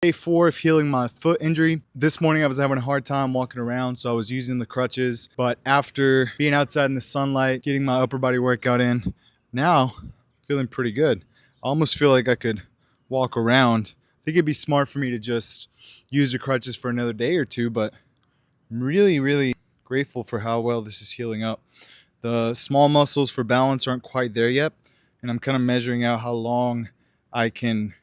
Day 4 of healing my foot injury. This morning I was having a hard time walking around, so I was using the crutches. But after being outside in the sunlight, getting my upper body workout in, now feeling pretty good. I almost feel like I could walk around. I think it'd be smart for me to just use the crutches for another day or two, but I'm really grateful for how well this is healing up. The small muscles for balance aren't quite there yet, and I'm kind of measuring out how long I can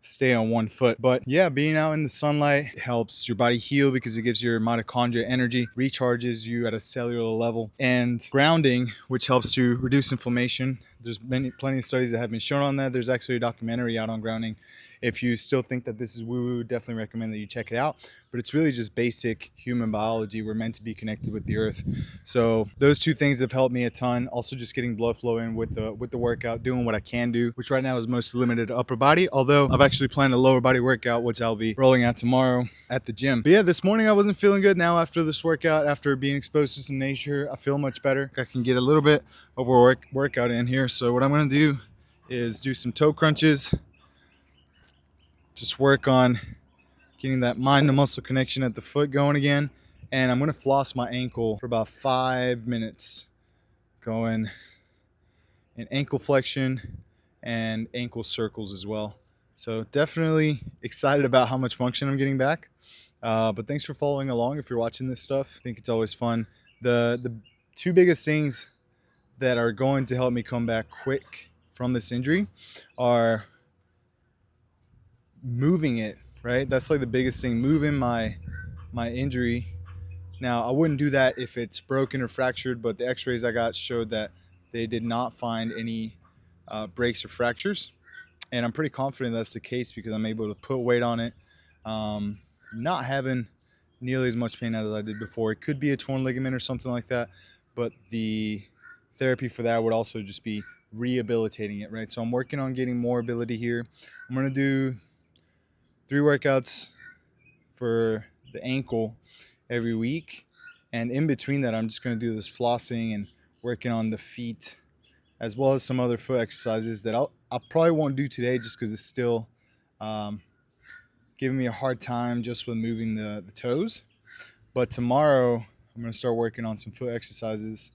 stay on one foot. But yeah, being out in the sunlight helps your body heal because it gives your mitochondria energy, recharges you at a cellular level, and grounding, which helps to reduce inflammation. There's plenty of studies that have been shown on that. There's actually a documentary out on grounding. If you still think that this is woo-woo, definitely recommend that you check it out. But it's really just basic human biology. We're meant to be connected with the earth. So those two things have helped me a ton. Also just getting blood flow in with the workout, doing what I can do, which right now is mostly limited to upper body. Although I've actually planned a lower body workout, which I'll be rolling out tomorrow at the gym. But yeah, this morning I wasn't feeling good. Now after this workout, after being exposed to some nature, I feel much better. I can get a little bit of a workout in here. So what I'm gonna do is do some toe crunches, just work on getting that mind to muscle connection at the foot going again. And I'm gonna floss my ankle for about 5 minutes, going in ankle flexion and ankle circles as well. So definitely excited about how much function I'm getting back. But thanks for following along if you're watching this stuff. I think it's always fun. The two biggest things that are going to help me come back quick from this injury are moving it, right? That's like the biggest thing, moving my injury. Now, I wouldn't do that if it's broken or fractured, but the x-rays I got showed that they did not find any breaks or fractures. And I'm pretty confident that's the case because I'm able to put weight on it, not having nearly as much pain as I did before. It could be a torn ligament or something like that, but the therapy for that would also just be rehabilitating it, right? So I'm working on getting more ability here. I'm going to do 3 workouts for the ankle every week, and in between that I'm just going to do this flossing and working on the feet, as well as some other foot exercises that I probably won't do today just because it's still giving me a hard time just with moving the toes. But tomorrow I'm going to start working on some foot exercises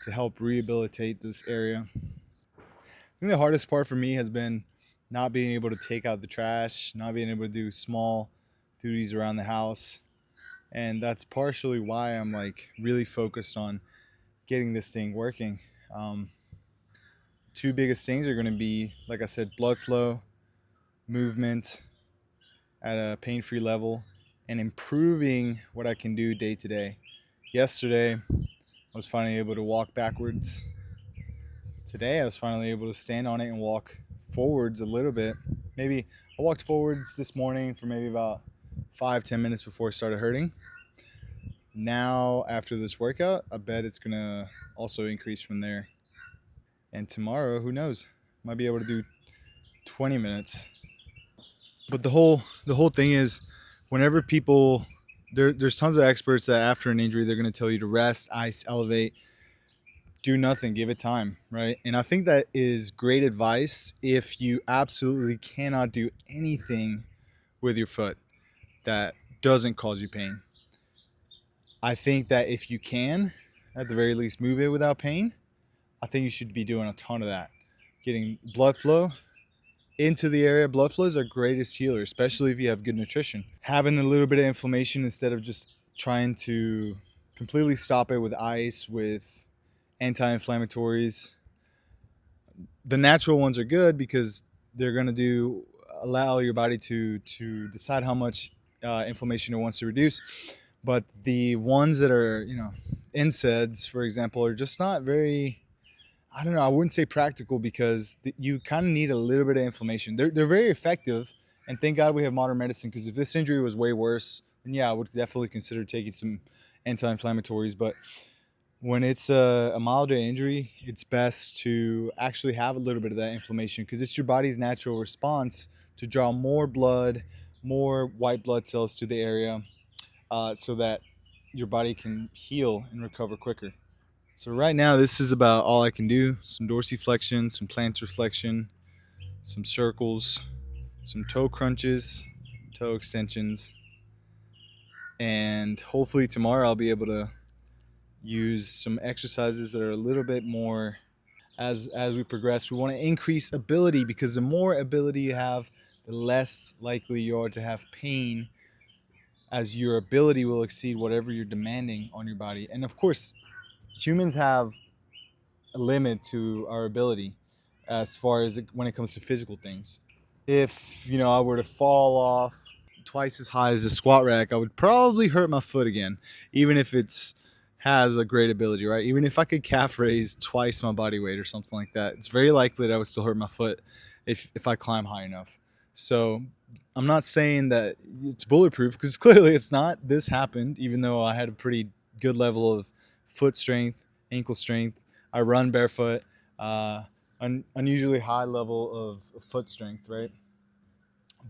to help rehabilitate this area. I think the hardest part for me has been not being able to take out the trash, not being able to do small duties around the house. And that's partially why I'm like really focused on getting this thing working. Two biggest things are going to be, like I said, blood flow, movement at a pain-free level, and improving what I can do day to day. Yesterday, I was finally able to walk backwards. Today, I was finally able to stand on it and walk forwards a little bit. Maybe I walked forwards this morning for maybe about 5-10 minutes before it started hurting. Now, after this workout, I bet it's going to also increase from there. And tomorrow, who knows? Might be able to do 20 minutes. But the whole thing is, whenever people there's tons of experts that after an injury they're going to tell you to rest, ice, elevate, do nothing, give it time, right? And I think that is great advice if you absolutely cannot do anything with your foot that doesn't cause you pain. I think that if you can, at the very least, move it without pain, I think you should be doing a ton of that. Getting blood flow into the area. Blood flow is our greatest healer, especially if you have good nutrition. Having a little bit of inflammation instead of just trying to completely stop it with ice, with anti-inflammatories. The natural ones are good because they're going to allow your body to decide how much inflammation it wants to reduce. But the ones that are, NSAIDs, for example, are just not very, I don't know, I wouldn't say practical because you kind of need a little bit of inflammation. They're very effective, and thank God we have modern medicine, because if this injury was way worse, then yeah, I would definitely consider taking some anti-inflammatories. But when it's a milder injury, it's best to actually have a little bit of that inflammation because it's your body's natural response to draw more blood, more white blood cells to the area, so that your body can heal and recover quicker. So right now, this is about all I can do. Some dorsiflexion, some plantar flexion, some circles, some toe crunches, toe extensions, and hopefully tomorrow I'll be able to use some exercises that are a little bit more. As we progress, we want to increase ability, because the more ability you have, the less likely you are to have pain, as your ability will exceed whatever you're demanding on your body. And of course, humans have a limit to our ability as far as when it comes to physical things. If I were to fall off twice as high as a squat rack, I would probably hurt my foot again, even if it's has a great ability, right? Even if I could calf raise twice my body weight or something like that, it's very likely that I would still hurt my foot if I climb high enough. So I'm not saying that it's bulletproof, because clearly it's not. This happened even though I had a pretty good level of foot strength, ankle strength. I run barefoot, unusually high level of foot strength, right?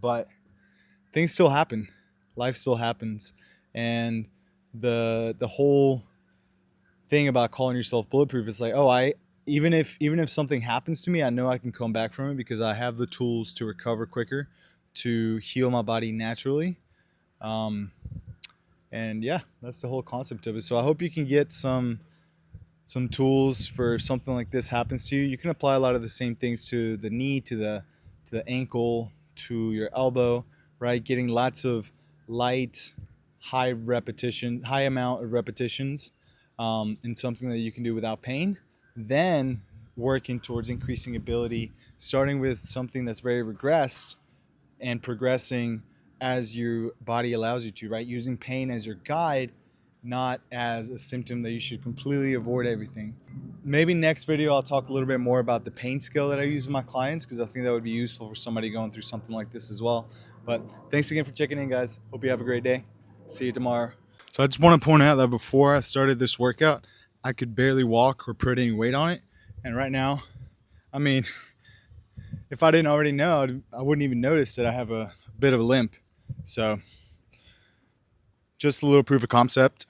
But things still happen. Life still happens. And the whole thing about calling yourself bulletproof is like, oh, I even if something happens to me, I know I can come back from it because I have the tools to recover quicker, to heal my body naturally. Um, and yeah, that's the whole concept of it. So I hope you can get some tools for if something like this happens to you. You can apply a lot of the same things to the knee, to the ankle, to your elbow, right? Getting lots of light, high amount of repetitions, in something that you can do without pain. Then working towards increasing ability, starting with something that's very regressed and progressing as your body allows you to, right? Using pain as your guide, not as a symptom that you should completely avoid everything. Maybe next video I'll talk a little bit more about the pain scale that I use with my clients, because I think that would be useful for somebody going through something like this as well. But thanks again for checking in, guys. Hope you have a great day. See you tomorrow. So I just want to point out that before I started this workout, I could barely walk or put any weight on it. And right now, I mean, if I didn't already know, I wouldn't even notice that I have a bit of a limp. So just a little proof of concept.